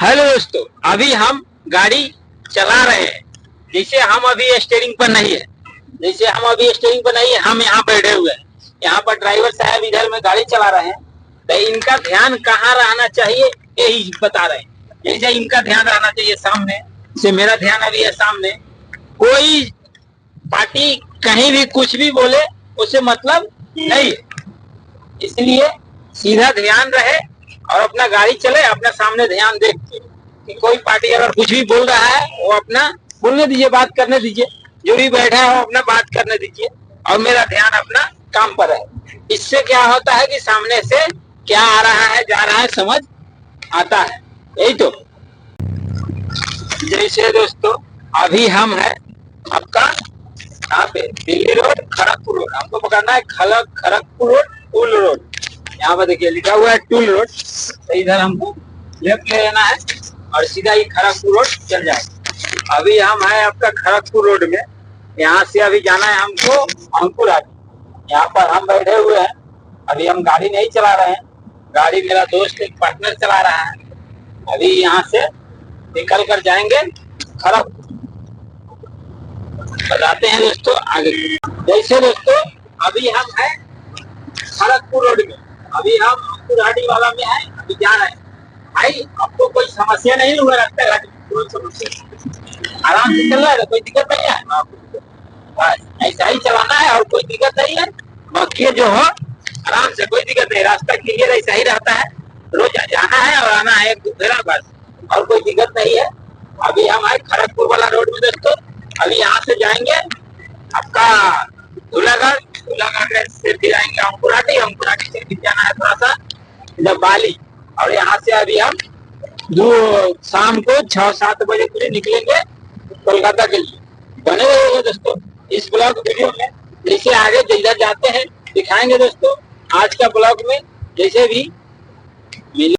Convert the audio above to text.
Hello दोस्तों, अभी हम गाड़ी चला रहे हैं। जैसे हम अभी स्टीयरिंग पर नहीं है, हम यहाँ बैठे हुए हैं। यहाँ पर ड्राइवर साहब इधर में गाड़ी चला रहे हैं, तो इनका ध्यान कहाँ रहना चाहिए यही बता रहे हैं। जैसे इनका ध्यान रहना चाहिए सामने से, मेरा ध्यान अभी है सामने। कोई पार्टी कहीं भी कुछ भी बोले उसे मतलब नहीं है, इसलिए सीधा ध्यान रहे और अपना गाड़ी चले, अपना सामने ध्यान देख के। कि कोई पार्टी अगर कुछ भी बोल रहा है वो अपना बोलने दीजिए, बात करने दीजिए। जो भी बैठा है वो अपना बात करने दीजिए और मेरा ध्यान अपना काम पर है। इससे क्या होता है कि सामने से क्या आ रहा है जा रहा है समझ आता है। यही तो। जैसे दोस्तों अभी हम है आपका यहाँ पे दिल्ली रोड, खड़गपुर रोड। हमको पकड़ना है खड़गपुर रोड, टूल रोड। यहाँ पर देखिए लिखा हुआ है टूल रोड, तो इधर हमको लेफ्ट ले लेना है और सीधा ही खड़गपुर रोड चल जाए। अभी हम है आपका खड़गपुर रोड में। यहाँ से अभी जाना है हमको अंकुर हाटी। यहाँ पर हम बैठे हुए हैं। अभी हम गाड़ी नहीं चला रहे हैं, गाड़ी मेरा दोस्त एक पार्टनर चला रहा है। अभी यहाँ से निकल कर जाएंगे खड़गपुर। बताते हैं दोस्तों आगे। जैसे दोस्तों अभी हम है खड़गपुर रोड में, अभी हम अंकुर हाटी वाला में है, अभी जा रहे हैं। भाई आपको कोई समस्या नहीं हुआ लगता है? कोई समस्या, आराम से चल रहा है, कोई दिक्कत नहीं है। बस ऐसा ही चलाना है और कोई दिक्कत नहीं है। बाकी जो हो आराम से, कोई दिक्कत नहीं। रास्ता क्लियर ऐसा ही रहता है, रोज जाना है और आना है एक दूसरा, बस और कोई दिक्कत नहीं है। अभी हम आए खड़गपुर वाला रोड में दोस्तों। अभी यहाँ से जाएंगे आपका धूलागढ़ से फिर आएंगे अंकुर हाटी से फिर जाना है थोड़ा सा जब बाली। और यहाँ से अभी हम शाम को 6-7 बजे पूरे निकलेंगे कोलकाता के लिए। बने रहिएगा दोस्तों इस ब्लॉग वीडियो में। जैसे आगे जिधर जाते हैं दिखाएंगे दोस्तों आज का ब्लॉग में, जैसे भी मिले।